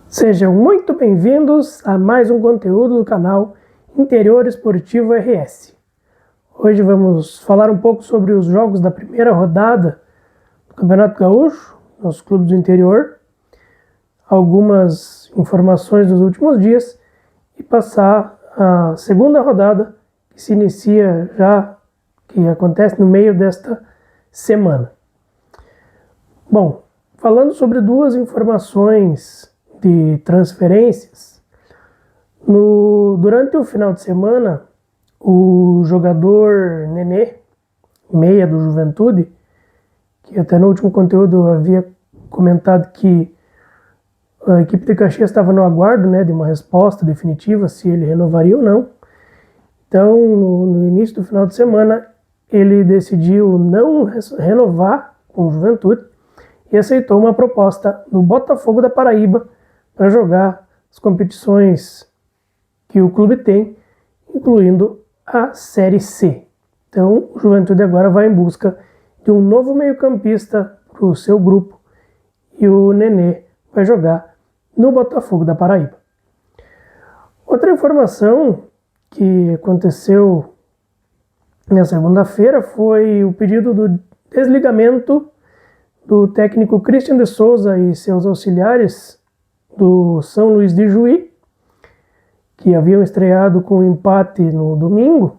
Sejam muito bem-vindos a mais um conteúdo do canal Interior Esportivo RS. Hoje vamos falar um pouco sobre os jogos da primeira rodada do Campeonato Gaúcho, nos clubes do interior, algumas informações dos últimos dias e passar a segunda rodada que se inicia já, que acontece no meio desta semana. Bom, falando sobre duas informações de transferências, durante o final de semana, o jogador Nenê, meia do Juventude, que até no último conteúdo eu havia comentado que a equipe de Caxias estava no aguardo, de uma resposta definitiva, se ele renovaria ou não. Então, no início do final de semana, ele decidiu não renovar com o Juventude e aceitou uma proposta do Botafogo da Paraíba para jogar as competições que o clube tem, incluindo a Série C. Então, o Juventude agora vai em busca de um novo meio-campista para o seu grupo e o Nenê vai jogar no Botafogo da Paraíba. Outra informação que aconteceu na segunda-feira foi o pedido do desligamento do técnico Christian de Souza e seus auxiliares do São Luís de Juí, que haviam estreado com um empate no domingo.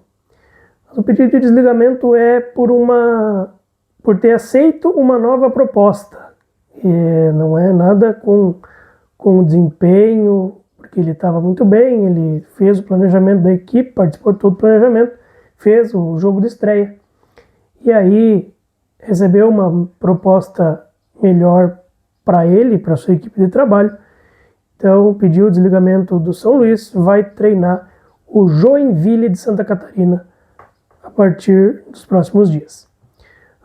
O pedido de desligamento é por ter aceito uma nova proposta. E não é nada com desempenho, porque ele estava muito bem, ele fez o planejamento da equipe, participou de todo o planejamento, fez o jogo de estreia. E aí recebeu uma proposta melhor para ele, para sua equipe de trabalho. Então pediu o desligamento do São Luís, vai treinar o Joinville de Santa Catarina a partir dos próximos dias.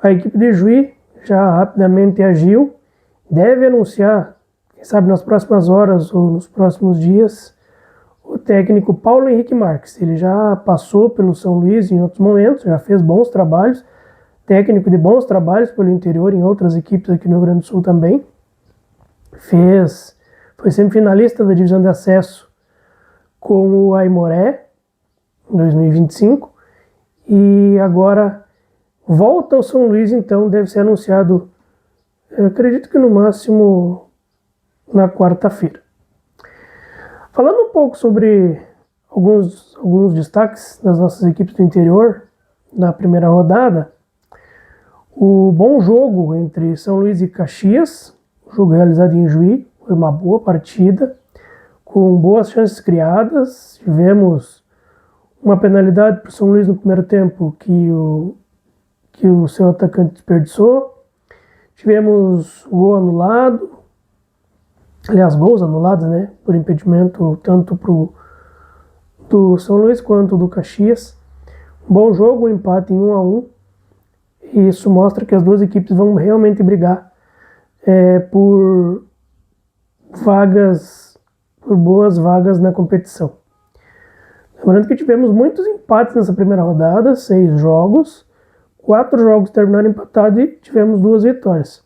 A equipe de Juí já rapidamente agiu, deve anunciar, quem sabe nas próximas horas ou nos próximos dias, o técnico Paulo Henrique Marques. Ele já passou pelo São Luís em outros momentos, já fez bons trabalhos, técnico de bons trabalhos pelo interior em outras equipes aqui no Rio Grande do Sul também. Foi sempre finalista da divisão de acesso com o Aimoré em 2025 e agora volta ao São Luís, então deve ser anunciado, eu acredito que no máximo na quarta-feira. Falando um pouco sobre alguns destaques das nossas equipes do interior na primeira rodada, o bom jogo entre São Luís e Caxias, jogo realizado em Juí, foi uma boa partida, com boas chances criadas. Tivemos uma penalidade para o São Luís no primeiro tempo que o seu atacante desperdiçou. Tivemos gol anulado, aliás, gols anulados, por impedimento tanto do São Luís quanto do Caxias. Bom jogo, um empate em 1-1. E isso mostra que as duas equipes vão realmente brigar por boas vagas na competição. Lembrando que tivemos muitos empates nessa primeira rodada, 6 jogos, 4 jogos terminaram empatados e tivemos 2 vitórias.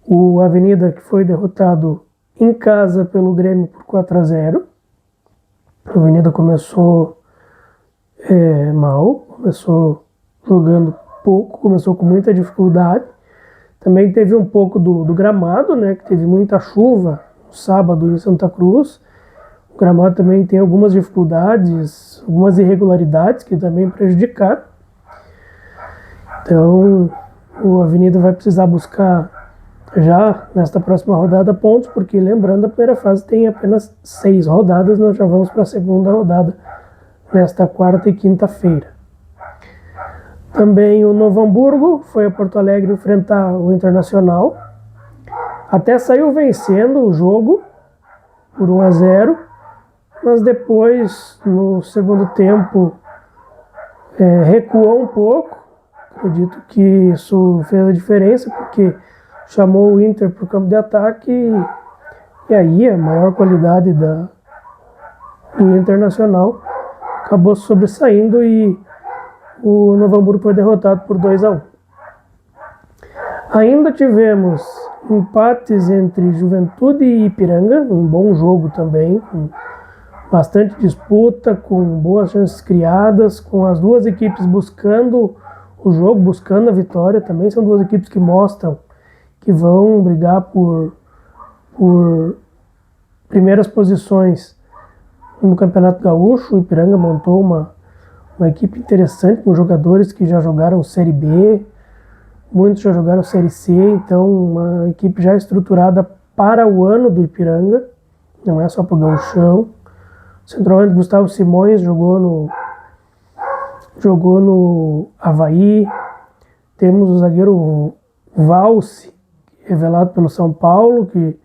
O Avenida, que foi derrotado em casa pelo Grêmio por 4-0. A Avenida começou mal, começou jogando pouco, começou com muita dificuldade. Também teve um pouco do gramado, que teve muita chuva no sábado em Santa Cruz. O gramado também tem algumas dificuldades, algumas irregularidades que também prejudicaram. Então, o Avenida vai precisar buscar já nesta próxima rodada pontos, porque lembrando, a primeira fase tem apenas 6 rodadas, nós já vamos para a segunda rodada nesta quarta e quinta-feira. Também o Novo Hamburgo foi a Porto Alegre enfrentar o Internacional. Até saiu vencendo o jogo por 1-0, mas depois, no segundo tempo, recuou um pouco. Acredito que isso fez a diferença, porque chamou o Inter para o campo de ataque e aí a maior qualidade do Internacional acabou sobressaindo e o Novo Hamburgo foi derrotado por 2-1. Ainda tivemos empates entre Juventude e Ipiranga, um bom jogo também, com bastante disputa, com boas chances criadas, com as duas equipes buscando o jogo, buscando a vitória também. São duas equipes que mostram que vão brigar por primeiras posições no Campeonato Gaúcho. O Ipiranga montou uma equipe interessante, com jogadores que já jogaram Série B, muitos já jogaram Série C, então uma equipe já estruturada para o ano do Ipiranga, não é só para o Gauchão. O centroavante Gustavo Simões jogou no Avaí. Temos o zagueiro Valse, revelado pelo São Paulo, que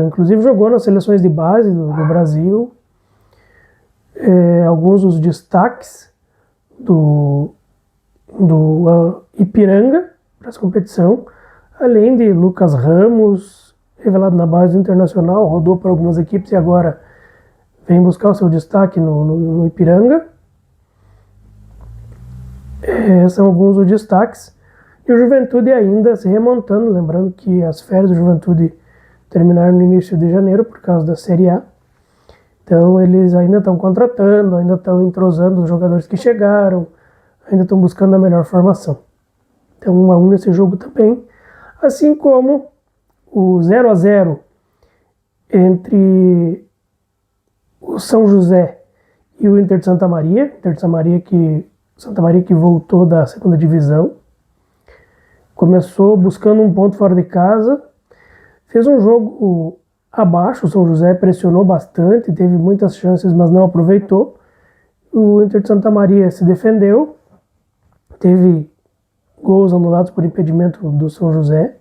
inclusive jogou nas seleções de base do Brasil. Alguns dos destaques do Ipiranga para essa competição, além de Lucas Ramos, revelado na base do Internacional, rodou por algumas equipes e agora vem buscar o seu destaque no Ipiranga. São alguns dos destaques. E o Juventude ainda se remontando, lembrando que as férias do Juventude terminaram no início de janeiro por causa da Série A. Então eles ainda estão contratando, ainda estão entrosando os jogadores que chegaram, ainda estão buscando a melhor formação. Então 1-1 nesse jogo também. Assim como o 0-0 entre o São José e o Inter de Santa Maria. Santa Maria que voltou da segunda divisão. Começou buscando um ponto fora de casa. Fez um jogo abaixo, o São José pressionou bastante, teve muitas chances, mas não aproveitou. O Inter de Santa Maria se defendeu, teve gols anulados por impedimento do São José,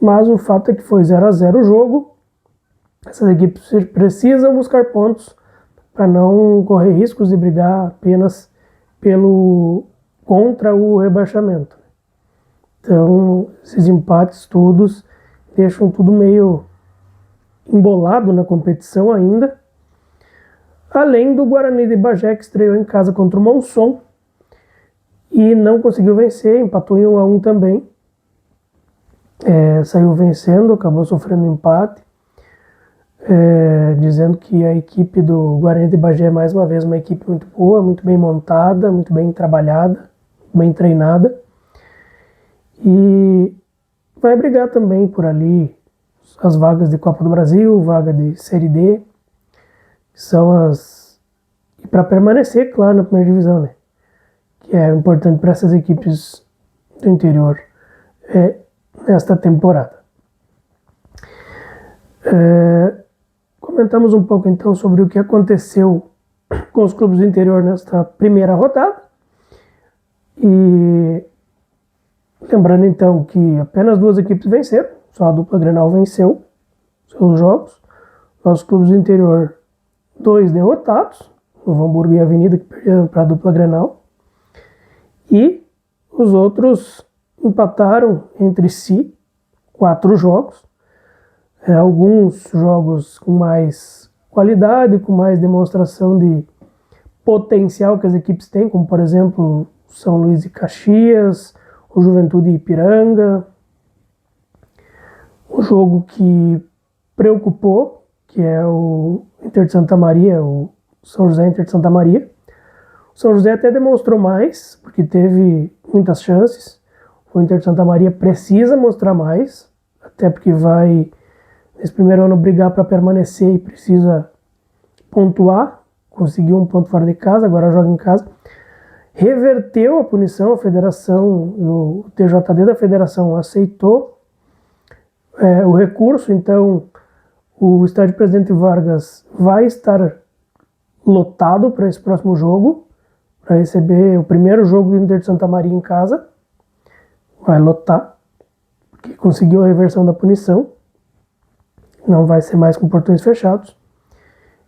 mas o fato é que foi 0-0 o jogo. Essas equipes precisam buscar pontos para não correr riscos de brigar apenas contra o rebaixamento. Então, esses empates todos deixam tudo meio embolado na competição ainda. Além do Guarani de Bagé, que estreou em casa contra o Monson e não conseguiu vencer, empatou em 1-1 também. Saiu vencendo, acabou sofrendo empate, dizendo que a equipe do Guarani de Bagé é mais uma vez uma equipe muito boa, muito bem montada, muito bem trabalhada, bem treinada. E vai brigar também por ali as vagas de Copa do Brasil, vaga de Série D, que são e para permanecer, claro, na primeira divisão, né? Que é importante para essas equipes do interior nesta temporada. Comentamos um pouco então sobre o que aconteceu com os clubes do interior nesta primeira rodada. E lembrando então que apenas duas equipes venceram, só a dupla Grenal venceu seus jogos. Nossos clubes do interior, 2 derrotados, Novo Hamburgo e Avenida, que perderam para a dupla Grenal. E os outros empataram entre si 4 jogos. Alguns jogos com mais qualidade, com mais demonstração de potencial que as equipes têm, como por exemplo São Luís e Caxias, o Juventude e Ipiranga. Um jogo que preocupou, que é o Inter de Santa Maria, o São José Inter de Santa Maria. O São José até demonstrou mais, porque teve muitas chances. O Inter de Santa Maria precisa mostrar mais, até porque vai, nesse primeiro ano, brigar para permanecer e precisa pontuar. Conseguiu um ponto fora de casa, agora joga em casa. Reverteu a punição, a federação, o TJD da federação aceitou o recurso, então o estádio Presidente Vargas vai estar lotado para esse próximo jogo, para receber o primeiro jogo do Inter de Santa Maria em casa. Vai lotar, porque conseguiu a reversão da punição, não vai ser mais com portões fechados.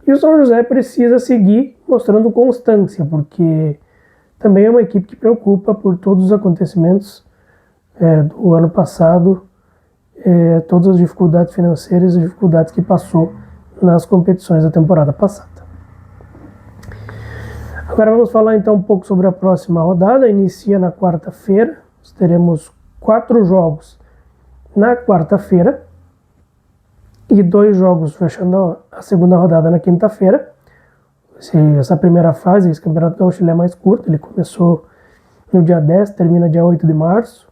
E o São José precisa seguir mostrando constância, porque também é uma equipe que preocupa por todos os acontecimentos do ano passado, todas as dificuldades financeiras e dificuldades que passou nas competições da temporada passada. Agora vamos falar então um pouco sobre a próxima rodada. Inicia na quarta-feira. Nós teremos 4 jogos na quarta-feira e 2 jogos fechando a segunda rodada na quinta-feira. Essa primeira fase, esse Campeonato Gaúcho, ele é mais curto, ele começou no dia 10, termina dia 8 de março.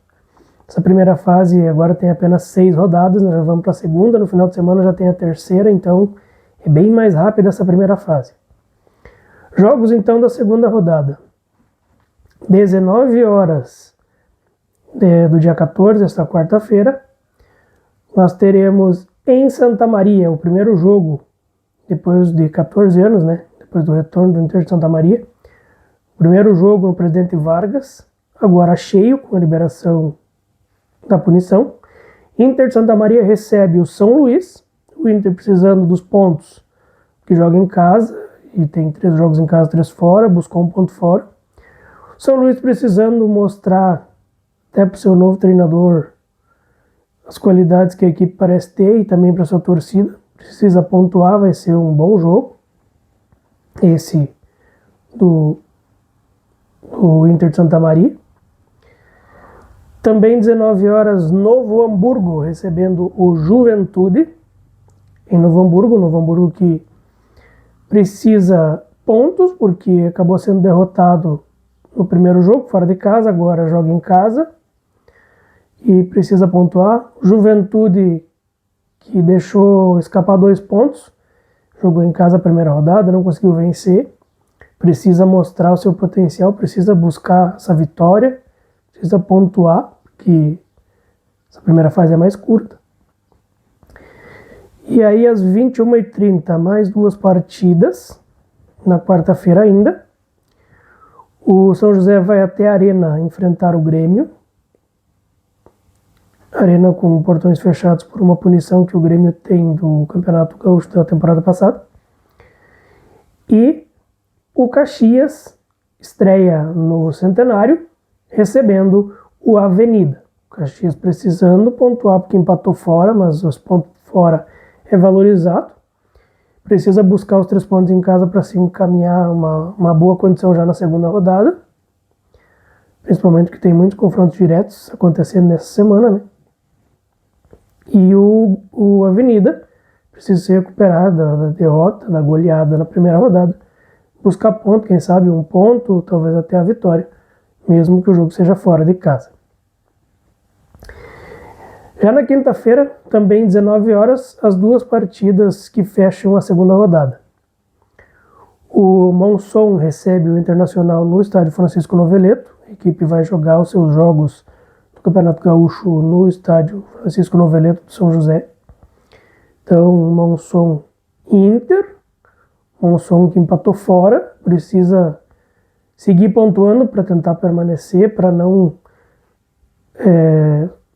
Essa primeira fase agora tem apenas 6 rodadas, nós já vamos para a segunda, no final de semana já tem a terceira, então é bem mais rápida essa primeira fase. Jogos então da segunda rodada. 19 horas do dia 14, esta quarta-feira, nós teremos em Santa Maria o primeiro jogo depois de 14 anos, né? Depois do retorno do Inter de Santa Maria. O primeiro jogo no Presidente Vargas, agora cheio com a liberação da punição. Inter de Santa Maria recebe o São Luís, o Inter precisando dos pontos que joga em casa, e tem 3 jogos em casa, 3 fora, buscou um ponto fora. São Luís precisando mostrar até para o seu novo treinador as qualidades que a equipe parece ter e também para a sua torcida. Precisa pontuar, vai ser um bom jogo. Esse do Inter de Santa Maria. Também 19 horas, Novo Hamburgo recebendo o Juventude em Novo Hamburgo que precisa pontos porque acabou sendo derrotado no primeiro jogo, fora de casa, agora joga em casa e precisa pontuar. Juventude que deixou escapar 2 pontos, jogou em casa a primeira rodada, não conseguiu vencer, precisa mostrar o seu potencial, precisa buscar essa vitória, precisa pontuar, porque essa primeira fase é mais curta. E aí às 21h30, mais 2 partidas, na quarta-feira ainda. O São José vai até a Arena enfrentar o Grêmio. Arena com portões fechados por uma punição que o Grêmio tem do Campeonato Gaúcho da temporada passada. E o Caxias estreia no Centenário, recebendo o Avenida. O Caxias precisando pontuar porque empatou fora, mas os pontos fora é valorizado. Precisa buscar os 3 pontos em casa para se encaminhar uma boa condição já na segunda rodada. Principalmente que tem muitos confrontos diretos acontecendo nessa semana, né? E o Avenida precisa se recuperar da derrota, da goleada na primeira rodada. Buscar ponto, quem sabe um ponto, talvez até a vitória, mesmo que o jogo seja fora de casa. Já na quinta-feira, também 19 horas, as 2 partidas que fecham a segunda rodada. O Monson recebe o Internacional no estádio Francisco Noveleto. A equipe vai jogar os seus jogos do Campeonato Gaúcho no estádio Francisco Noveleto de São José. Então, Monson Inter. Monson que empatou fora, precisa seguir pontuando para tentar permanecer, para não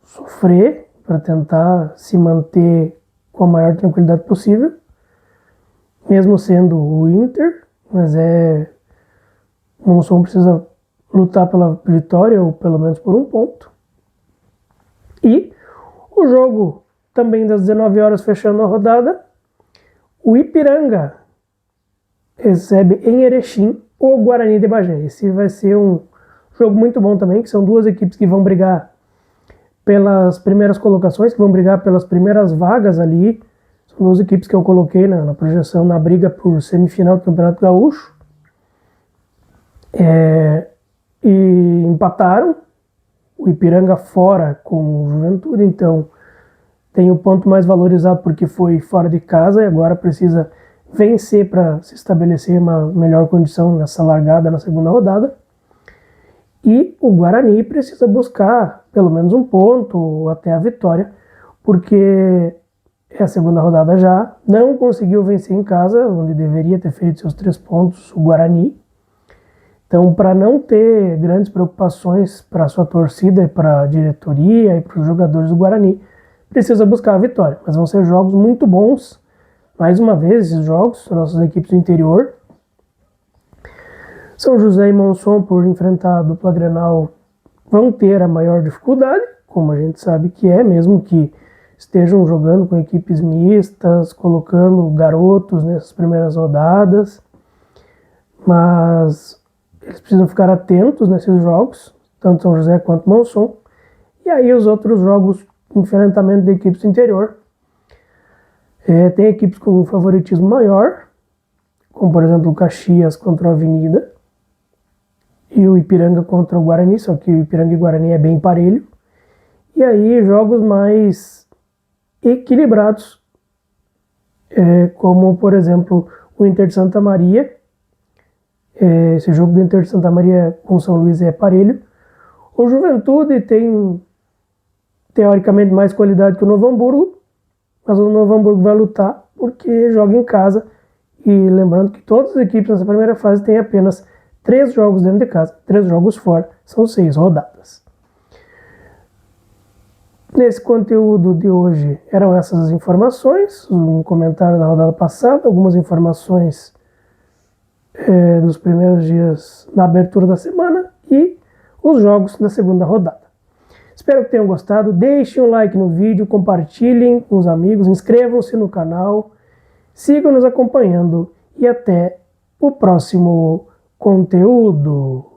sofrer, para tentar se manter com a maior tranquilidade possível, mesmo sendo o Inter, mas o Monson precisa lutar pela vitória, ou pelo menos por um ponto. E o jogo também das 19 horas, fechando a rodada, o Ipiranga recebe em Erechim o Guarani de Bagé. Esse vai ser um jogo muito bom também, que são 2 equipes que vão brigar pelas primeiras colocações, que vão brigar pelas primeiras vagas ali. São 2 equipes que eu coloquei na projeção, na briga por semifinal do Campeonato Gaúcho. E empataram. O Ipiranga fora com o Juventude, então tem o ponto mais valorizado porque foi fora de casa e agora precisa vencer para se estabelecer uma melhor condição nessa largada na segunda rodada. E o Guarani precisa buscar pelo menos um ponto ou até a vitória, porque é a segunda rodada já, não conseguiu vencer em casa, onde deveria ter feito seus 3 pontos, o Guarani. Então, para não ter grandes preocupações para a sua torcida e para a diretoria e para os jogadores do Guarani, precisa buscar a vitória. Mas vão ser jogos muito bons. Mais uma vez, esses jogos, nossas equipes do interior. São José e Monson, por enfrentar a dupla Grenal, vão ter a maior dificuldade, como a gente sabe que é, mesmo que estejam jogando com equipes mistas, colocando garotos nessas primeiras rodadas. Mas eles precisam ficar atentos nesses jogos, tanto São José quanto Monson. E aí os outros jogos enfrentamento de equipes do interior. Tem equipes com um favoritismo maior, como por exemplo o Caxias contra o Avenida e o Ipiranga contra o Guarani, só que o Ipiranga e o Guarani é bem parelho. E aí jogos mais equilibrados, como por exemplo o Inter de Santa Maria. Esse jogo do Inter de Santa Maria com o São Luís é parelho. O Juventude tem teoricamente mais qualidade que o Novo Hamburgo, mas o Novo Hamburgo vai lutar porque joga em casa. E lembrando que todas as equipes nessa primeira fase têm apenas 3 jogos dentro de casa, 3 jogos fora, são 6 rodadas. Nesse conteúdo de hoje eram essas as informações, um comentário da rodada passada, algumas informações dos primeiros dias da abertura da semana e os jogos da segunda rodada. Espero que tenham gostado, deixem um like no vídeo, compartilhem com os amigos, inscrevam-se no canal, sigam nos acompanhando e até o próximo conteúdo.